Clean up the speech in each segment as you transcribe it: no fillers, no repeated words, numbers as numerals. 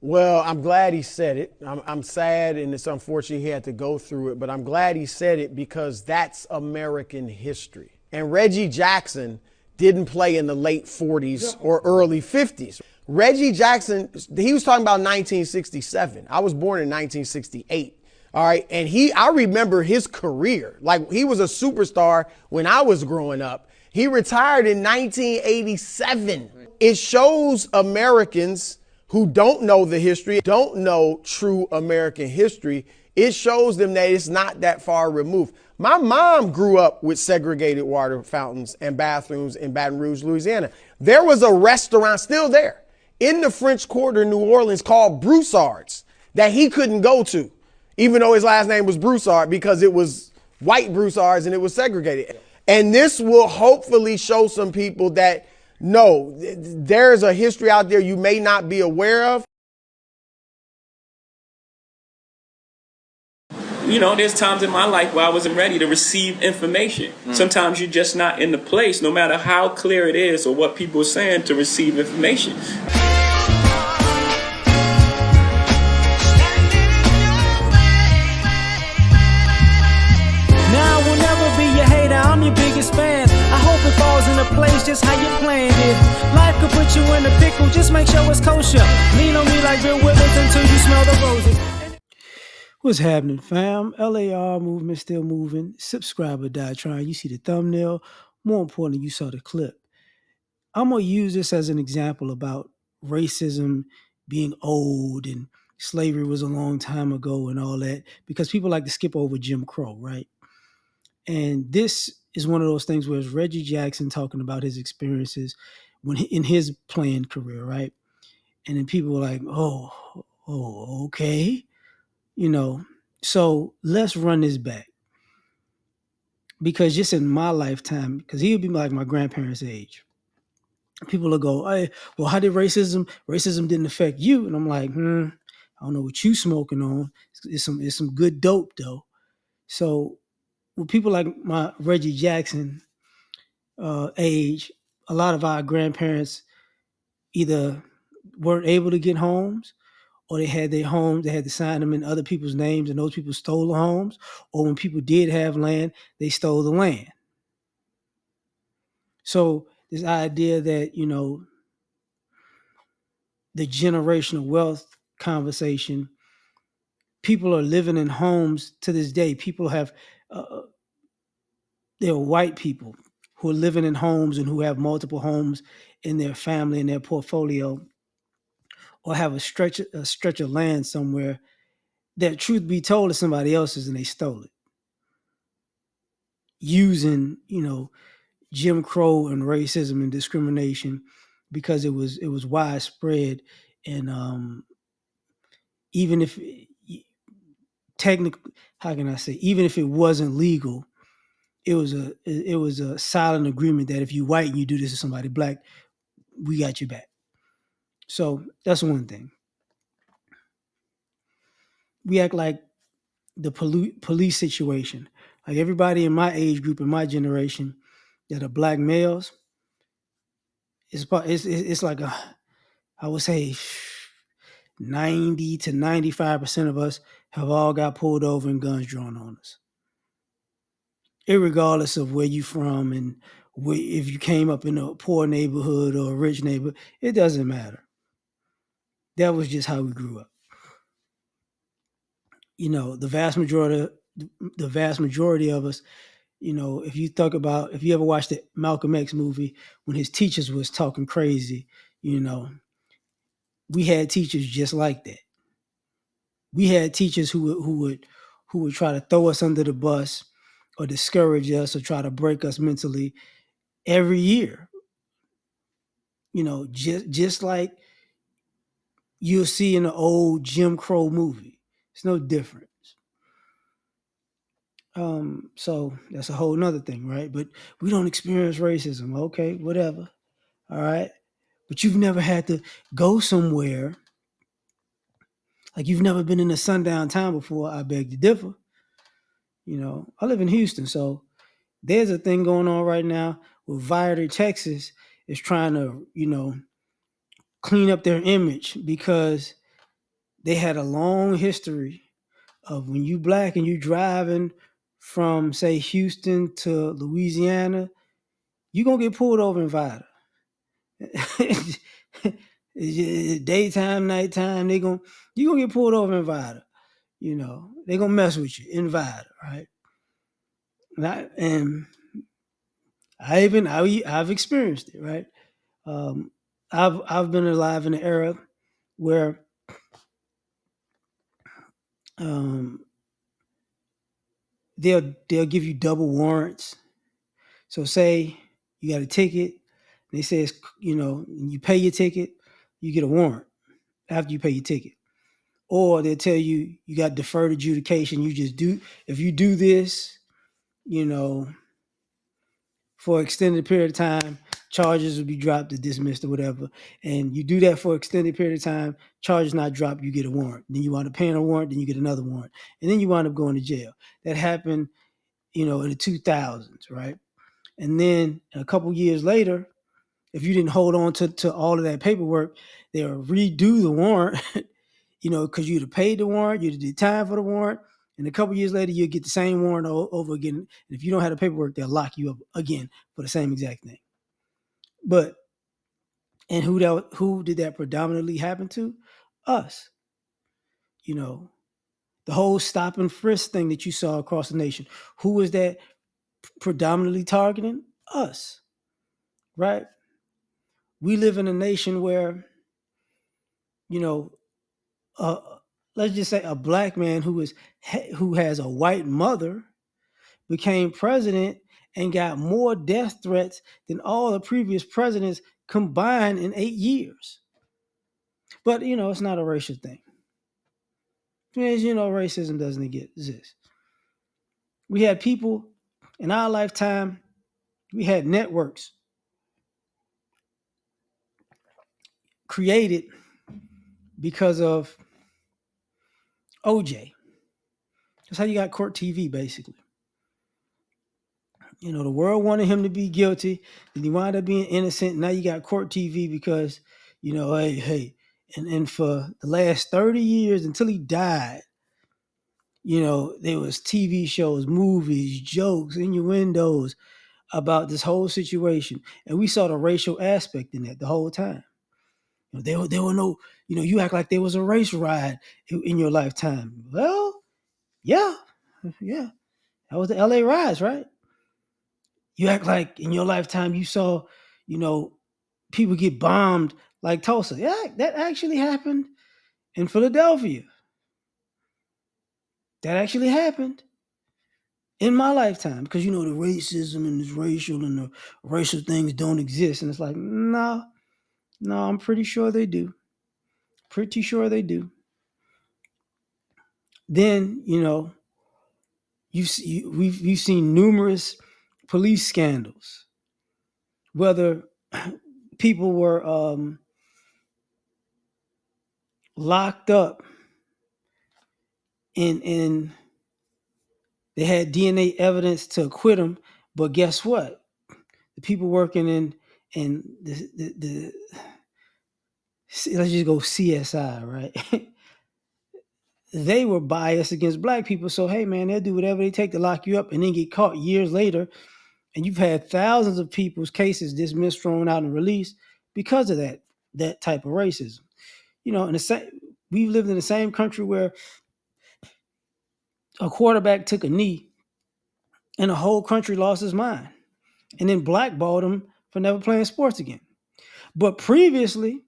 Well, I'm glad he said it. I'm sad and it's unfortunate he had to go through it, but I'm glad he said it because that's American history. And Reggie Jackson didn't play in the late 40s or early 50s. Reggie Jackson, he was talking about 1967. I was born in 1968. All right. And I remember his career. Like he was a superstar when I was growing up. He retired in 1987. It shows Americans who don't know the history, don't know true American history. It shows them that it's not that far removed. My mom grew up with segregated water fountains and bathrooms in Baton Rouge, Louisiana. There was a restaurant still there in the French Quarter, New Orleans, called Broussard's that he couldn't go to, even though his last name was Broussard, because it was white Broussard's and it was segregated. And this will hopefully show some people that no, there's a history out there you may not be aware of. You know, there's times in my life where I wasn't ready to receive information. Sometimes you're just not in the place, no matter how clear it is or what people are saying, to receive information. Now I will never be your hater, I'm your biggest fan. I hope it falls into place just how you planned it. Life could put you in a pickle, just make sure it's kosher. Lean on me like Bill Withers until you smell the roses. What's happening, fam? L.A.R. movement still moving. Subscribe or die trying. You see the thumbnail. More importantly, you saw the clip. I'm going to use this as an example about racism being old and slavery was a long time ago and all that, because people like to skip over Jim Crow, right? And this is one of those things where it's Reggie Jackson talking about his experiences in his playing career, right? And then people were like, oh, okay. You know, so let's run this back. Because just in my lifetime, because he would be like my grandparents' age, people will go, hey, well, how did racism didn't affect you? And I'm like, I don't know what you smoking on. It's some good dope though. So with people like my Reggie Jackson age, a lot of our grandparents either weren't able to get homes, or they had their homes, they had to sign them in other people's names, and those people stole the homes, or when people did have land, they stole the land. So this idea that, you know, the generational wealth conversation, people are living in homes to this day. People have, there are white people who are living in homes and who have multiple homes in their family, in their portfolio, or have a stretch of land somewhere that, truth be told, is somebody else's and they stole it. Using, you know, Jim Crow and racism and discrimination because it was widespread, and even if technically, how can I say, even if it wasn't legal, it was a silent agreement that if you white and you do this to somebody black, we got your back. So that's one thing. We act like the police situation, like everybody in my age group, in my generation, that are black males, it's like I would say 90 to 95% of us have all got pulled over and guns drawn on us, irregardless of where you from and if you came up in a poor neighborhood or a rich neighborhood. It doesn't matter. That was just how we grew up. You know, the vast majority of us, you know, if you ever watched the Malcolm X movie, when his teachers was talking crazy, you know, we had teachers just like that. We had teachers who would try to throw us under the bus or discourage us or try to break us mentally every year. You know, just like you'll see in the old Jim Crow movie. It's no difference. So that's a whole nother thing, right? But we don't experience racism. Okay, whatever. All right. But you've never had to go somewhere. Like you've never been in a sundown town before. I beg to differ. You know, I live in Houston, so there's a thing going on right now where Viator, Texas is trying to, you know, clean up their image because they had a long history of when you black and you driving from say Houston to Louisiana, you gonna get pulled over in Vida. Daytime, nighttime, you gonna get pulled over in Vida. You know, they gonna mess with you in Vida, right? And I've experienced it, right? Um, I've been alive in an era where um, they'll give you double warrants. So say you got a ticket, and they say it's, you know, you pay your ticket, you get a warrant after you pay your ticket. Or they'll tell you you got deferred adjudication. You just do, if you do this, you know, for an extended period of time, charges will be dropped or dismissed or whatever. And you do that for an extended period of time, charges not dropped, you get a warrant. Then you wind up paying a warrant, then you get another warrant. And then you wind up going to jail. That happened, you know, in the 2000s, right? And then a couple years later, if you didn't hold on to all of that paperwork, they'll redo the warrant, you know, because you'd have paid the warrant, you'd have did time for the warrant, and a couple years later, you'll get the same warrant over again. And if you don't have the paperwork, they'll lock you up again for the same exact thing. But, and who did that predominantly happen to? Us. You know, the whole stop and frisk thing that you saw across the nation. Who was that predominantly targeting? Us. Right? We live in a nation where, you know, uh, let's just say a black man who has a white mother became president and got more death threats than all the previous presidents combined in 8 years. But you know, it's not a racial thing. Because you know, racism doesn't exist. We had people in our lifetime. We had networks created because of OJ. That's how you got court TV, basically. You know, the world wanted him to be guilty, and he wound up being innocent. Now you got court TV because, you know, hey, and for the last 30 years until he died, you know, there was TV shows, movies, jokes, innuendos about this whole situation, and we saw the racial aspect in that the whole time. You know, there were no, you know, you act like there was a race riot in your lifetime. Well, yeah, that was the L.A. riots, right? You act like in your lifetime you saw, you know, people get bombed like Tulsa. Yeah, that actually happened in Philadelphia. That actually happened in my lifetime because, you know, the racism and this racial and the racial things don't exist. And it's like, no, I'm pretty sure they do. Pretty sure they do. Then, you know, we've seen numerous police scandals, whether people were locked up and they had DNA evidence to acquit them, but guess what? The people working in the let's just go CSI, right? They were biased against black people. So hey man, they'll do whatever they take to lock you up and then get caught years later. And you've had thousands of people's cases dismissed, thrown out, and released because of that type of racism. You know, we've lived in the same country where a quarterback took a knee and the whole country lost his mind and then blackballed him for never playing sports again. But previously,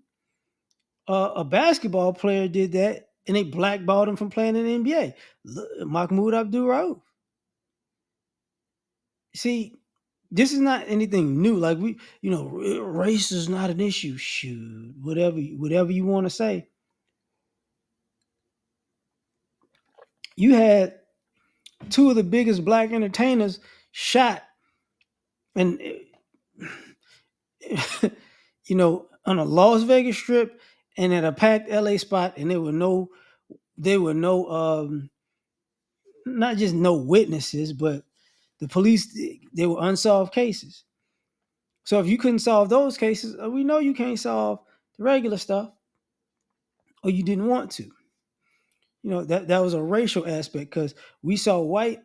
a basketball player did that and they blackballed him from playing in the NBA. Mahmoud Abdul-Rauf. See, this is not anything new. Like you know, race is not an issue. Shoot, whatever you want to say. You had two of the biggest black entertainers shot, and you know, on a Las Vegas strip and at a packed LA spot, and there were no, not just no witnesses, but the police, they were unsolved cases. So if you couldn't solve those cases, we know you can't solve the regular stuff, or you didn't want to. that was a racial aspect because we saw white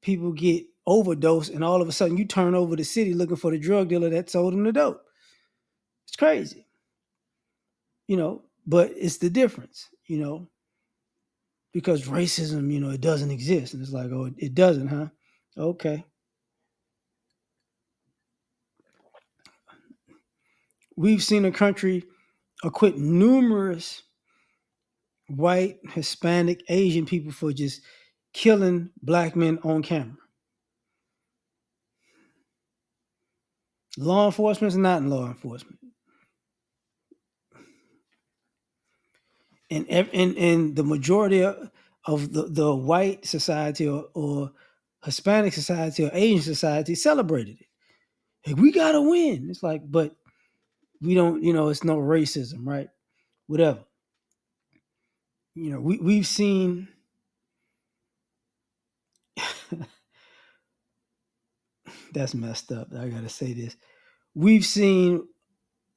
people get overdosed, and all of a sudden you turn over the city looking for the drug dealer that sold them the dope. It's crazy, but it's the difference, because racism, it doesn't exist. And it's like, oh, it doesn't, huh? Okay. We've seen a country acquit numerous white, Hispanic, Asian people for just killing black men on camera. Law enforcement is not in law enforcement. And the majority of the white society or Hispanic society or Asian society celebrated it. Hey, we gotta win. It's like, but we don't, it's no racism, right? Whatever. We've seen that's messed up. I gotta say this. We've seen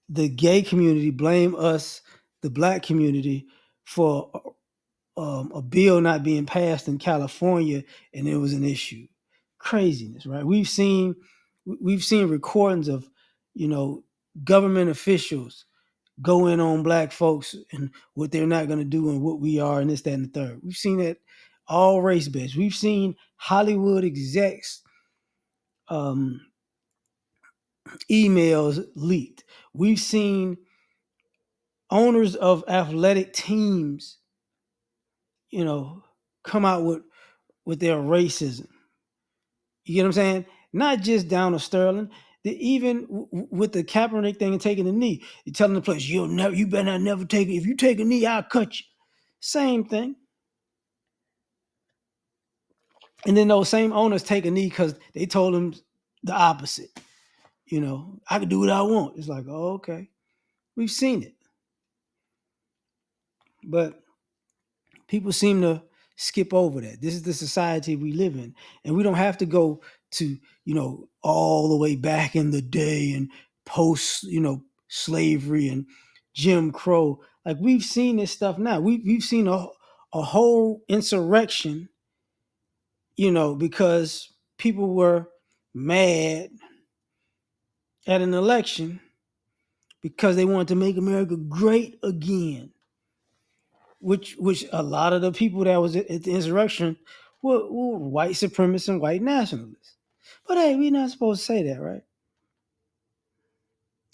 the gay community blame us, the black community, for a bill not being passed in California, and it was an issue. Craziness, right? We've seen recordings of, government officials go in on black folks and what they're not going to do and what we are and this, that, and the third. We've seen that all race based. We've seen Hollywood execs emails leaked. We've seen owners of athletic teams, come out with their racism. You get what I'm saying? Not just down to Sterling. Even with the Kaepernick thing and taking the knee, you're telling the players, you better not never take it. If you take a knee, I'll cut you. Same thing. And then those same owners take a knee because they told them the opposite. I can do what I want. It's like, oh, okay. We've seen it. But people seem to skip over that. This is the society we live in. And we don't have to go to, all the way back in the day and post, slavery and Jim Crow. Like, we've seen this stuff now. We've seen a whole insurrection, because people were mad at an election because they wanted to make America great again. Which a lot of the people that was at the insurrection were white supremacists and white nationalists. But hey, we're not supposed to say that, right?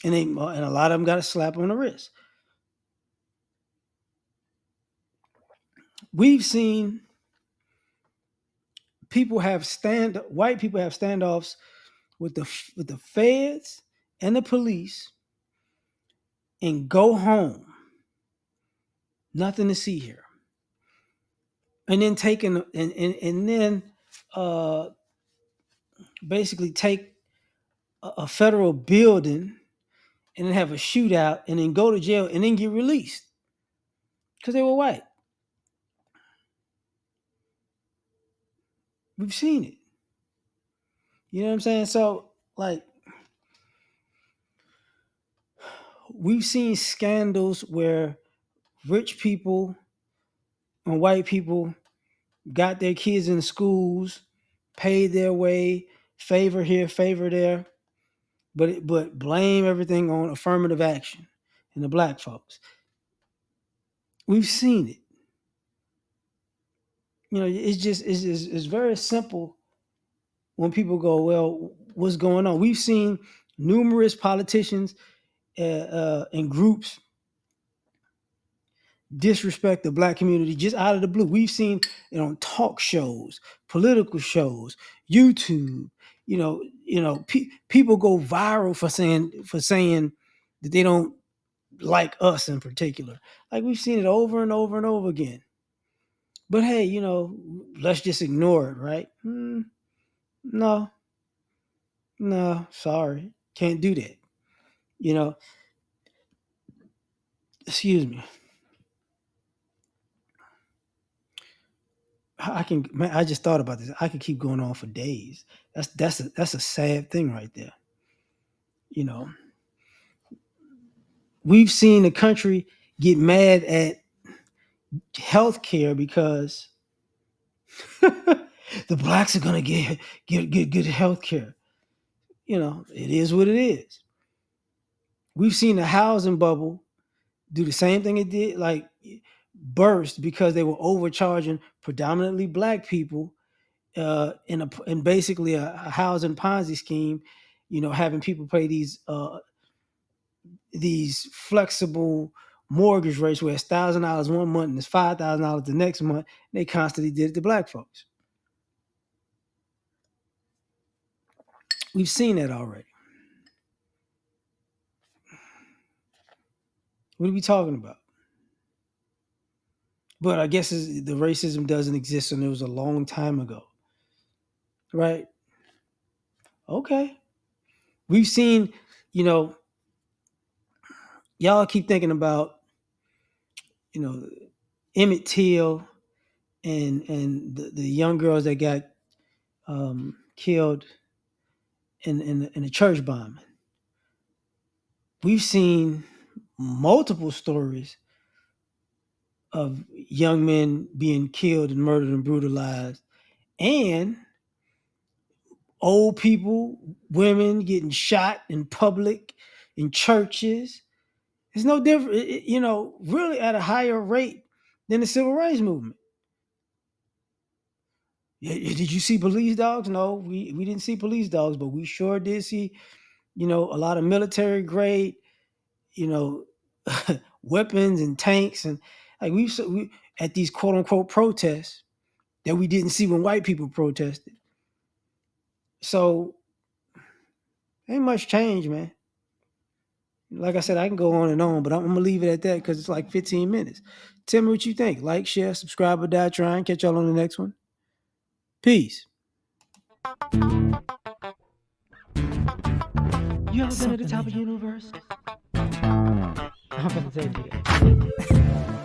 And a lot of them got a slap on the wrist. We've seen white people have standoffs with the feds and the police and go home. Nothing to see here. And then basically take a federal building and then have a shootout and then go to jail and then get released because they were white. We've seen it. You know what I'm saying? So, like, we've seen scandals where rich people and white people got their kids in schools, paid their way, favor here, favor there, but blame everything on affirmative action and the black folks. We've seen it. It's very simple when people go, well, what's going on? We've seen numerous politicians and groups disrespect the black community just out of the blue. We've seen it on talk shows, political shows, YouTube. People go viral for saying that they don't like us in particular. Like, we've seen it over and over and over again. But hey, let's just ignore it, right? No, sorry, can't do that. Excuse me. I just thought about this. I could keep going on for days. That's a sad thing right there. We've seen the country get mad at health care because the blacks are gonna get good health care. It is what it is. We've seen the housing bubble do the same thing it did, like burst because they were overcharging predominantly black people in basically a housing Ponzi scheme. Having people pay these flexible mortgage rates where it's $1,000 one month and it's $5,000 the next month. They constantly did it to black folks. We've seen that already. What are we talking about? But I guess the racism doesn't exist and it was a long time ago. Right? Okay. We've seen, y'all keep thinking about, Emmett Till and the young girls that got killed in a church bombing. We've seen multiple stories of young men being killed and murdered and brutalized, and old people, women getting shot in public, in churches. It's no different, really at a higher rate than the civil rights movement. Did you see police dogs? No, we didn't see police dogs, but we sure did see, a lot of military grade, weapons and tanks, and like we at these quote unquote protests that we didn't see when white people protested. So ain't much change, man. Like I said, I can go on and on, but I'm gonna leave it at that because it's like 15 minutes. Tell me what you think. Like, share, subscribe, or die trying. Catch y'all on the next one. Peace. You ever been at the top of the universe? I'm gonna tell you that.